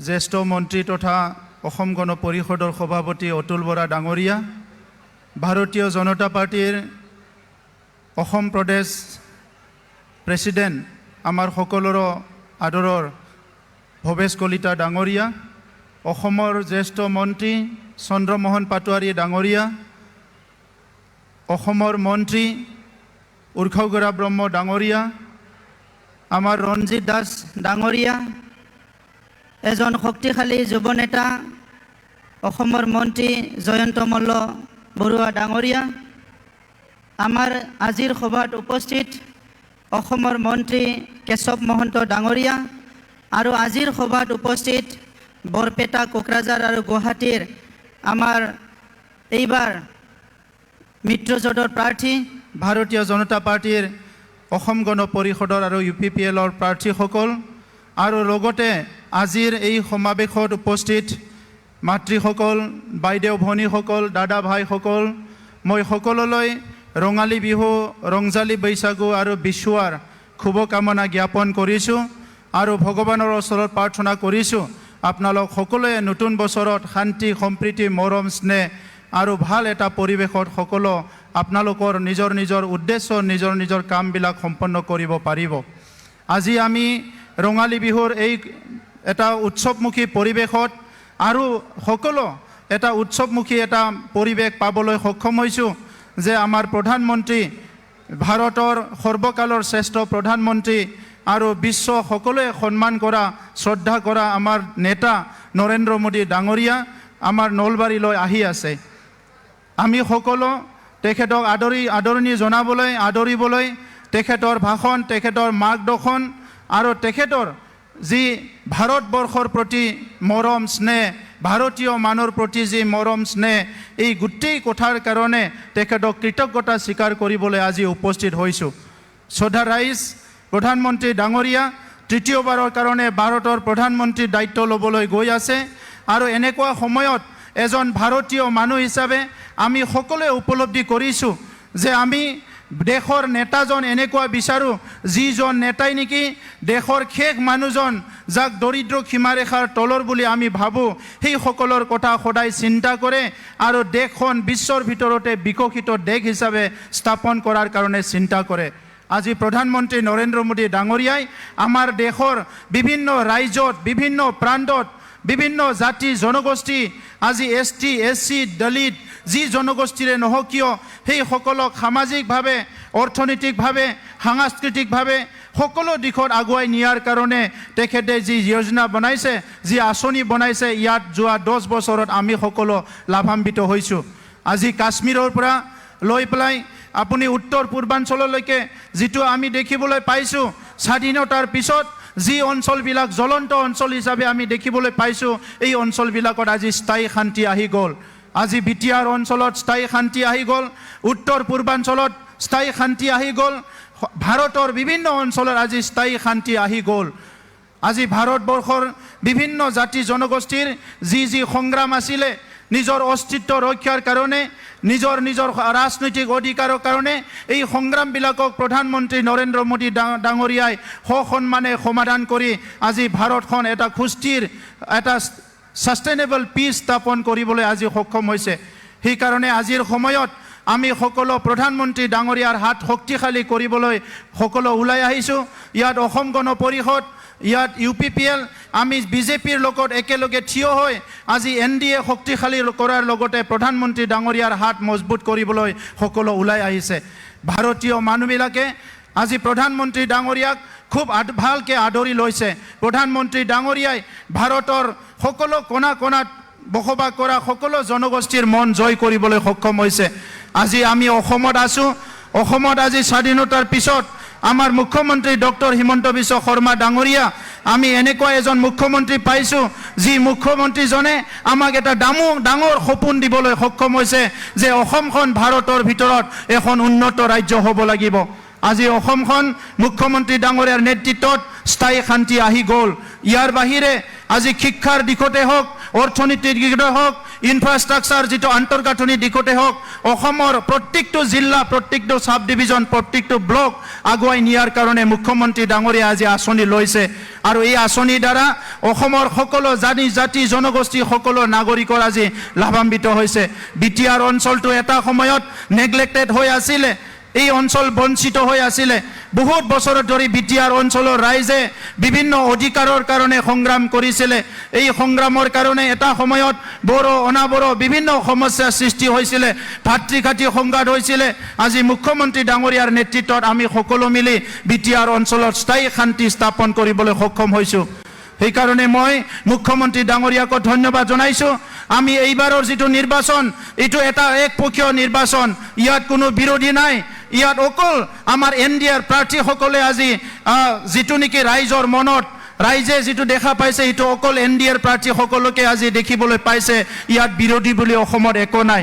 জ্যেষ্ঠ মন্ত্ৰী তথা অসম গণ পৰিষদৰ সভাপতি অতুল বৰা ডাঙৰীয়া, ভাৰতীয় জনতা পাৰ্টিৰ অসম প্ৰদেশ প্ৰেছিডেণ্ট আমাৰ সকলোৰে আদৰৰ ভৱেশ কলিতা ডাঙৰীয়া, অসমৰ জ্যেষ্ঠ মন্ত্ৰী চন্দ্ৰমোহন পাটোৱাৰী ডাঙৰীয়া, অসমৰ মন্ত্ৰী উৰ্খাওগৰা ব্ৰহ্ম ডাঙৰীয়া, আমাৰ ৰঞ্জিত দাস ডাঙৰীয়া, এজন শক্তিশালী যুৱ নেতা অসমৰ মন্ত্ৰী জয়ন্ত মল্ল বৰুৱা ডাঙৰীয়া, আমাৰ আজিৰ সভাত উপস্থিত অসমৰ মন্ত্ৰী কেশৱ মহন্ত ডাঙৰীয়া আৰু আজিৰ সভাত উপস্থিত বৰপেটা, কোকৰাঝাৰ আৰু গুৱাহাটীৰ আমাৰ এইবাৰ মিত্ৰজোঁটৰ প্ৰাৰ্থী ভাৰতীয় জনতা পাৰ্টিৰ অসম গণ পৰিষদৰ আৰু UPPLৰ প্ৰাৰ্থীসকল আৰু লগতে আজিৰ এই সমাৱেশত উপস্থিত মাতৃসকল, বাইদেউ ভনীসকল, দাদা ভাইসকল, মই সকলোলৈ ৰঙালী বিহু, ৰংজালী বৈশাগু আৰু বিশ্বৱাৰ শুভকামনা জ্ঞাপন কৰিছোঁ আৰু ভগৱানৰ ওচৰত প্ৰাৰ্থনা কৰিছোঁ আপোনালোক সকলোৱে নতুন বছৰত শান্তি, সম্প্ৰীতি, মৰম, স্নেহ আৰু ভাল এটা পৰিৱেশত সকলো আপোনালোকৰ নিজৰ নিজৰ উদ্দেশ্য, নিজৰ নিজৰ কামবিলাক সম্পন্ন কৰিব পাৰিব। আজি আমি ৰঙালী বিহুৰ এই এটা উৎসৱমুখী পৰিৱেশত আৰু সকলো এটা উৎসৱমুখী এটা পৰিৱেশ পাবলৈ সক্ষম হৈছোঁ যে আমাৰ প্ৰধানমন্ত্ৰী, ভাৰতৰ সৰ্বকালৰ শ্ৰেষ্ঠ প্ৰধানমন্ত্ৰী আৰু বিশ্ব সকলোৱে সন্মান কৰা, শ্ৰদ্ধা কৰা আমাৰ নেতা নৰেন্দ্ৰ মোদী ডাঙৰীয়া আমাৰ নলবাৰীলৈ আহি আছে। আমি সকলো তেখেতক আদৰণি জনাবলৈ, আদৰিবলৈ তেখেতৰ ভাষণ, তেখেতৰ মাৰ্গদৰ্শন আৰু তেখেতৰ যি ভাৰতবৰ্ষৰ প্ৰতি মৰম স্নেহ, ভাৰতীয় মানুহৰ প্ৰতি যি মৰম স্নেহ, এই গোটেই কথাৰ কাৰণে তেখেতক কৃতজ্ঞতা স্বীকাৰ কৰিবলৈ আজি উপস্থিত হৈছোঁ। শ্ৰদ্ধা ৰাইজ, প্ৰধানমন্ত্ৰী ডাঙৰীয়া তৃতীয়বাৰৰ কাৰণে ভাৰতৰ প্ৰধানমন্ত্ৰীৰ দায়িত্ব ল'বলৈ গৈ আছে আৰু এনেকুৱা সময়ত এজন ভাৰতীয় মানুহ হিচাপে আমি সকলোৱে উপলব্ধি কৰিছোঁ যে আমি দেশৰ নেতাজন এনেকুৱা বিচাৰোঁ যিজন নেতাই নেকি দেশৰ শেষ মানুহজন যাক দৰিদ্ৰ সীমাৰেখাৰ তলৰ বুলি আমি ভাবোঁ, সেইসকলৰ কথা সদায় চিন্তা কৰে আৰু দেশখন বিশ্বৰ ভিতৰতে বিকশিত দেশ হিচাপে স্থাপন কৰাৰ কাৰণে চিন্তা কৰে। আজি প্ৰধানমন্ত্ৰী নৰেন্দ্ৰ মোদী ডাঙৰীয়াই আমাৰ দেশৰ বিভিন্ন ৰাজ্যত, বিভিন্ন প্ৰান্তত, বিভিন্ন জাতি জনগোষ্ঠী, আজি ST, SC, দলিত যি জনগোষ্ঠীৰে নহওক কিয় সেইসকলক সামাজিকভাৱে, অৰ্থনৈতিকভাৱে, সাংস্কৃতিকভাৱে সকলো দিশত আগুৱাই নিয়াৰ কাৰণে তেখেতে যি যোজনা বনাইছে, যি আঁচনি বনাইছে, ইয়াত যোৱা 10 বছৰত আমি সকলো লাভান্বিত হৈছোঁ। আজি কাশ্মীৰৰ পৰা লৈ পেলাই আপুনি উত্তৰ পূৰ্বাঞ্চললৈকে যিটো আমি দেখিবলৈ পাইছোঁ, স্বাধীনতাৰ পিছত যি অঞ্চলবিলাক জ্বলন্ত অঞ্চল হিচাপে আমি দেখিবলৈ পাইছোঁ, এই অঞ্চলবিলাকত আজি স্থায়ী শান্তি আহি গ'ল। আজি BTR অঞ্চলত স্থায়ী শান্তি আহি গ'ল, উত্তৰ পূৰ্বাঞ্চলত স্থায়ী শান্তি আহি গ'ল, ভাৰতৰ বিভিন্ন অঞ্চলত আজি স্থায়ী শান্তি আহি গ'ল। আজি ভাৰতবৰ্ষৰ বিভিন্ন জাতি জনগোষ্ঠীৰ যি যি সংগ্ৰাম আছিলে নিজৰ অস্তিত্ব ৰক্ষাৰ কাৰণে, নিজৰ নিজৰ ৰাজনৈতিক অধিকাৰৰ কাৰণে, এই সংগ্ৰামবিলাকক প্ৰধানমন্ত্ৰী নৰেন্দ্ৰ মোদী ডাঙৰীয়াই সসন্মানে সমাধান কৰি আজি ভাৰতখন এটা সুস্থিৰ, এটা সাষ্টেইনেবল পিচ স্থাপন কৰিবলৈ আজি সক্ষম হৈছে। সেইকাৰণে আজিৰ সময়ত আমি সকলো প্ৰধানমন্ত্ৰী ডাঙৰীয়াৰ হাত শক্তিশালী কৰিবলৈ সকলো ওলাই আহিছোঁ। ইয়াত অসম গণ পৰিষদ, ইয়াত UPPL, আমি BJPৰ লগত একেলগে থিয় হৈ আজি NDA শক্তিশালী কৰাৰ লগতে প্ৰধানমন্ত্ৰী ডাঙৰীয়াৰ হাত মজবুত কৰিবলৈ সকলো ওলাই আহিছে। ভাৰতীয় মানুহবিলাকে আজি প্ৰধানমন্ত্ৰী ডাঙৰীয়াক খুব ভালকৈ আদৰি লৈছে। প্ৰধানমন্ত্ৰী ডাঙৰীয়াই ভাৰতৰ সকলো কোণা কোণাত বসবাস কৰা সকলো জনগোষ্ঠীৰ মন জয় কৰিবলৈ সক্ষম হৈছে। আজি আমি অসমত আছোঁ। অসমত আজি স্বাধীনতাৰ পিছত আমাৰ মুখ্যমন্ত্ৰী ডক্টৰ হিমন্ত বিশ্ব শৰ্মা ডাঙৰীয়া, আমি এনেকুৱা এজন মুখ্যমন্ত্ৰী পাইছোঁ যি মুখ্যমন্ত্ৰীজনে আমাক এটা ডাঙৰ সপোন দিবলৈ সক্ষম হৈছে যে অসমখন ভাৰতৰ ভিতৰত এখন উন্নত ৰাজ্য হ'ব লাগিব। আজি অসমখন মুখ্যমন্ত্ৰী ডাঙৰীয়াৰ নেতৃত্বত স্থায়ী শান্তি আহি গ'ল। ইয়াৰ বাহিৰে আজি শিক্ষাৰ দিশতে হওক, অৰ্থনীতিৰ দিশতে হওক, ইনফ্ৰাষ্ট্ৰাকচাৰ যিটো আন্তঃগাঁথনি দিশতে হওক অসমৰ প্ৰত্যেকটো জিলা প্ৰত্যেকটো সাব ডিভিজন প্ৰত্যেকটো ব্লক আগুৱাই নিয়াৰ কাৰণে মুখ্যমন্ত্ৰী ডাঙৰীয়া আজি আঁচনি লৈছে আৰু এই আঁচনিৰ দ্বাৰা অসমৰ সকলো জাতি জনগোষ্ঠী সকলো নাগৰিকৰ আজি লাভান্বিত হৈছে বিটিআৰ অঞ্চলটো এটা সময়ত নেগলেক্টেড হৈ আছিল এই অঞ্চল বঞ্চিত হৈ আছিল বহুত বছৰ ধৰি বিটিআৰ অঞ্চলৰ ৰাইজে বিভিন্ন অধিকাৰৰ কাৰণে সংগ্ৰাম কৰিছিল এই সংগ্ৰামৰ কাৰণে এটা সময়ত বড়ো অনাবড়ো বিভিন্ন সমস্যাৰ সৃষ্টি হৈছিল ভাতৃঘাতী সংঘাত হৈছিল আজি মুখ্যমন্ত্ৰী ডাঙৰীয়াৰ নেতৃত্বত আমি সকলো মিলি বিটিআৰ অঞ্চলত স্থায়ী শান্তি স্থাপন কৰিবলৈ সক্ষম হৈছো সেইকাৰণে মই মুখ্যমন্ত্ৰী ডাঙৰীয়াক ধন্যবাদ জনাইছো আমি এইবাৰৰ যিটো নিৰ্বাচন এটো এটা একপক্ষীয় নিৰ্বাচন ইয়াত কোনো বিৰোধী নাই ইয়াত অকল আমাৰ এনডিআৰ প্ৰাৰ্থীসকলে আজি যিটো নেকি ৰাইজৰ মনত ৰাইজে যিটো দেখা পাইছে এটো অকল এনডিআৰ প্ৰাৰ্থীসকলকে আজি দেখিবলৈ পাইছে ইয়াত বিৰোধী বুলি অসমত একো নাই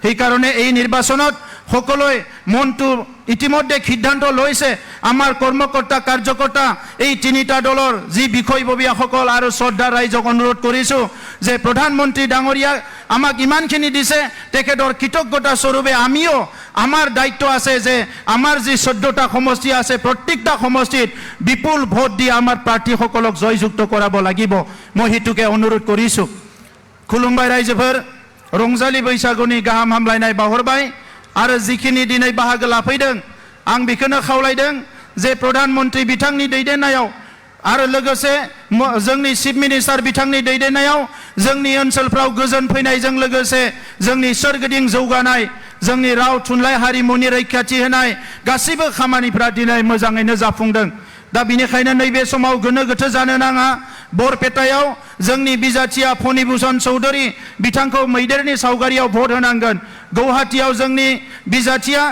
সেইকাৰণে এই নিৰ্বাচনত সকলোৱে মনটো ইতিমধ্যে সিদ্ধান্ত লৈছে আমাৰ কৰ্মকৰ্তা কাৰ্যকৰ্তা এই তিনিটা দলৰ যি বিষয়ববীয়াসকল আৰু শ্ৰদ্ধা ৰাইজক অনুৰোধ কৰিছো যে প্ৰধানমন্ত্ৰী ডাঙৰীয়া আমাক ইমানখিনি দিছে তেখেতৰ কৃতজ্ঞতা স্বৰূপে আমিও আমাৰ দায়িত্ব আছে যে আমাৰ যি 14টা সমষ্টি আছে প্ৰত্যেকটা সমষ্টিত বিপুল ভোট দি আমাৰ প্ৰাৰ্থীসকলক জয়যুক্ত কৰাব লাগিব মই হেতুকে অনুৰোধ কৰিছো খুলুমবাই ৰাইজফোৰ ৰংজালি बैसागुनि गाहाम हामलायनाय बावहरबाय आरो जिखिनि दिनै बाहागो लाफैदों आं बेखौनो खावलायदों जे प्रधानमन्त्री बिथांनि दैदेननायाव आरो लोगोसे जोंनि चिफ मिनिस्टार बिथांनि दैदेननायाव जोंनि ओनसोलफ्राव गोजोन फैनायजों लोगोसे जोंनि सोरगिदिं जौगानाय जोंनि राव थुनलाइ हारिमुनि रैखाथि होनाय गासैबो खामानिफ्रा दिनै मोजाङैनो जाफुंदों दा बिनिखायनो नैबे समाव गोनो गोथो जानो नाङा बरपेटायाव जोंनि बिजाथिया फणिभूषण चौधुरी बिथांखौ मैदेरनि सावगारियाव भोट होनांगोन गुवाहाटीयाव जोंनि बिजाथिया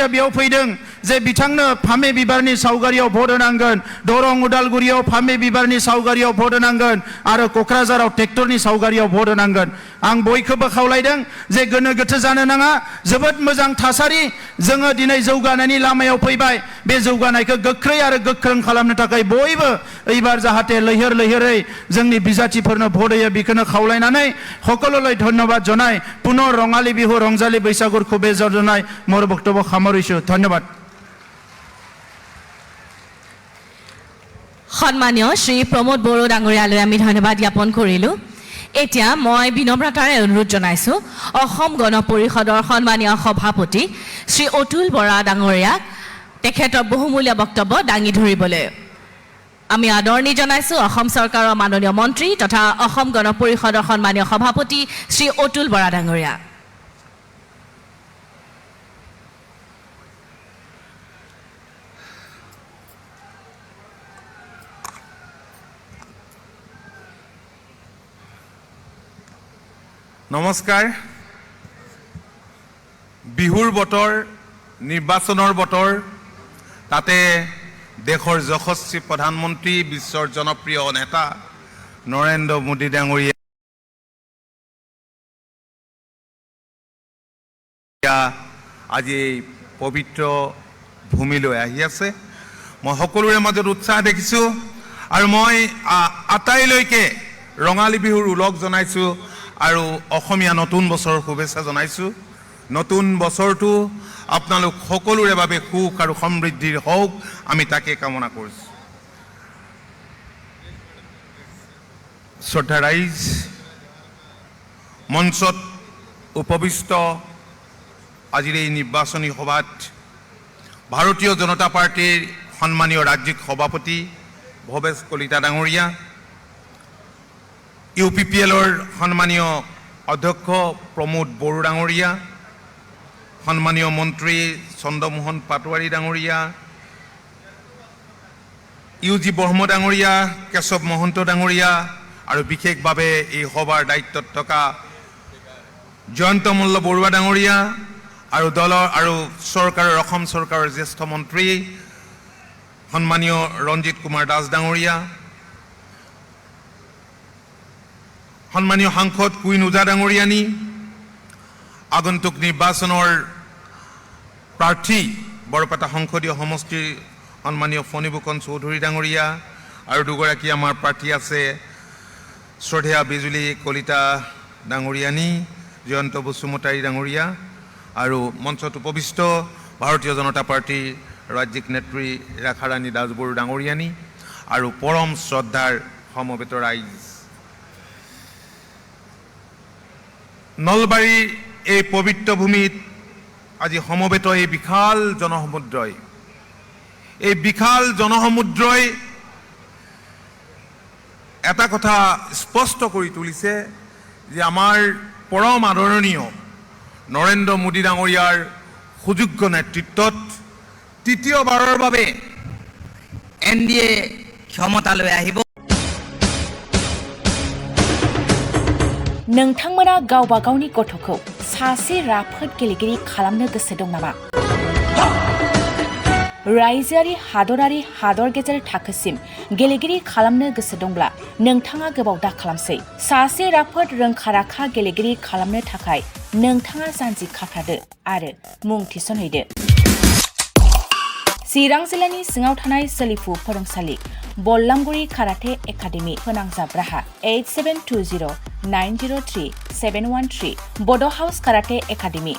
बेयाव फैदों जे बिथांनो फामे बिबारनि सावगारियाव भोट होनांगोन दरं उदालगुरियाव फामे बिबारनि सावगारियाव भोट होनांगोन आरो कक्राझाराव ट्रेक्टरनि सावगारियाव भोट होनांगोन आं बयखौबो खावलायदों जे गोनो गोथो जानो नाङा जोबोद मोजां थासारि जोङो दिनै जौगानायनि लामायाव फैबाय बे जौगानायखौ गोख्रै आरो गोख्रों खालामनो थाखाय बयबो एबार जाहाथे लैहोर लैहोरै जोंनि बिजाथिफोरनो भोट होयो बेखौनो खावलायनानै সকলোলৈ ধন্যবাদ জনাই পুনৰ ৰঙালী বিহু ৰংজালী बैसागुर শুভেচ্ছা জনাই মোৰ বক্তব্য সামৰিছো ধন্যবাদ সম্মানীয় শ্ৰী প্ৰমোদ বড়ো ডাঙৰীয়ালৈ আমি ধন্যবাদ জ্ঞাপন কৰিলো এতিয়া মই বিনম্ৰতাৰে অনুৰোধ জনাইছো অসম গণ পৰিষদৰ সম্মানীয় সভাপতি শ্ৰী অতুল বৰা ডাঙৰীয়াক তেখেতৰ বহুমূলীয়া বক্তব্য দাঙি ধৰিবলৈ আমি আদৰণি জনাইছো অসম চৰকাৰৰ মাননীয় মন্ত্ৰী তথা অসম গণ পৰিষদৰ সম্মানীয় সভাপতি শ্ৰী অতুল বৰা ডাঙৰীয়া নমস্কাৰ বিহুৰ বতৰ নিৰ্বাচনৰ বতৰ তাতে দেশৰ যশস্বী প্ৰধানমন্ত্ৰী বিশ্বৰ জনপ্ৰিয় নেতা নৰেন্দ্ৰ মোদী ডাঙৰীয়া আজি পবিত্ৰ ভূমিলৈ আহি আছে মই সকলোৰে মাজত উৎসাহ দেখিছো আৰু মই আটাইলৈকে ৰঙালী বিহুৰ উলগ জনাইছো আৰু অসমীয়া নতুন বছৰৰ শুভেচ্ছা জনাইছো নতুন বছৰটো আপোনালোক সকলোৰে বাবে সুখ আৰু সমৃদ্ধিৰ হওক আমি তাকে কামনা কৰিছো শ্ৰদ্ধা ৰাইজ মঞ্চত উপবিষ্ট আজিৰ এই নিৰ্বাচনী সভাত ভাৰতীয় জনতা পাৰ্টিৰ সন্মানীয় ৰাজ্যিক সভাপতি ভৱেশ কলিতা ডাঙৰীয়া ইউপিপিএলৰ সন্মানীয় অধ্যক্ষ প্ৰমোদ বড়ো ডাঙৰীয়া সন্মানীয় মন্ত্ৰী চন্দ্ৰমোহন পাটোৱাৰী ডাঙৰীয়া ইউজি ব্ৰহ্ম ডাঙৰীয়া কেশৱ মহন্ত ডাঙৰীয়া আৰু বিশেষভাৱে এই সভাৰ দায়িত্বত থকা জয়ন্ত মল্ল বৰুৱা ডাঙৰীয়া আৰু দলৰ আৰু চৰকাৰৰ অসম চৰকাৰৰ জ্যেষ্ঠ মন্ত্ৰী সন্মানীয় ৰঞ্জিত কুমাৰ দাস ডাঙৰীয়া সন্মানীয় সাংসদ কুইন ওজা ডাঙৰীয়ানী আগন্তুক নিৰ্বাচনৰ প্ৰাৰ্থী বৰপেটা সংসদীয় সমষ্টিৰ সন্মানীয় ফণিভূষণ চৌধুৰী ডাঙৰীয়া আৰু দুগৰাকী আমাৰ প্ৰাৰ্থী আছে শ্ৰদ্ধেয়া বিজুলী কলিতা ডাঙৰীয়ানী, জয়ন্ত বসুমতাৰী ডাঙৰীয়া আৰু মঞ্চত উপবিষ্ট ভাৰতীয় জনতা পাৰ্টীৰ ৰাজ্যিক নেত্ৰী ৰেখাৰাণী দাসবড়ো ডাঙৰীয়ানী আৰু পৰম শ্ৰদ্ধাৰ সমবেত ৰাইজ। নলবাৰীৰ এই পবিত্ৰ ভূমিত আজি সমবেত এই বিশাল জনসমুদ্ৰই এটা কথা স্পষ্ট কৰি তুলিছে যে আমাৰ পৰম আদৰণীয় নৰেন্দ্ৰ মোদী ডাঙৰীয়াৰ সুযোগ্য নেতৃত্বত তৃতীয়বাৰৰ বাবে NDA ক্ষমতালৈ আহিব। नोंथांमोना गावबा गावनि गथ'खौ सासे राफोद गेलेगिरि खालामनो गोसो दं नामा? रायजोआरि हादरारि हादर गेजेर थाखोसिम गेलेगिरि खालामनो गोसो दंब्ला नोंथाङा गोबाव दा खालामसै। सासे राफोद रोंखा-राखा गेलेगिरि खालामनो थाखाय नोंथाङा जानजि खाफ्रादो आरो मुं थिसनहैदो। चिरां जिल्लानि सिङाव थानाय सोलिफु फोरोंसालि बल्लामगुरि काराटे एकाडेमि फोनांजाब राहा 8720903713 बड' हाउस काराटे एकाडेमि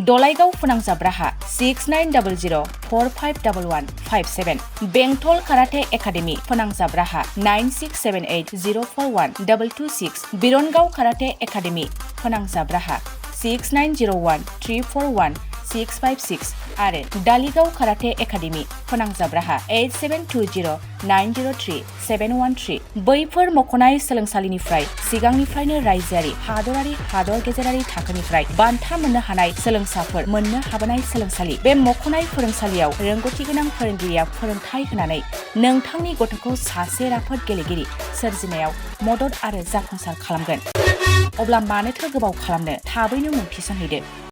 दलाइगाव फोनांजाब राहा 6900451157 बेंटल काराटे एकाडेमि फोनांजाब राहा 9678041226 बिरनगाव काराटे एकाडेमि फोनांजाब राहा 6901341656 आरो दालिगाव काराटे एकाडेमि फोनांजाब राहा 8720903713 बैफोर मख'नाय सोलोंसालिनिफ्राय सिगांनिफ्रायनो रायजोआरि हादरारि हादर गेजेरारि थाखोनिफ्राय बान्था मोननो हानाय सोलोंसाफोर मोननो हाबोनाय सोलोंसालि। बे मख'नाय फोरोंसालियाव रोंगौथि गोनां फोरोंगिरिया फोरोंथाय होनानै नोंथांनि गथ'खौ सासे राफोद गेलेगिरि सोरजिनायाव मदद आरो जाफुंसार खालामगोन। अब्ला मानोथो गोबाव खालामनो, थाबैनो मुं थिसनहैदो।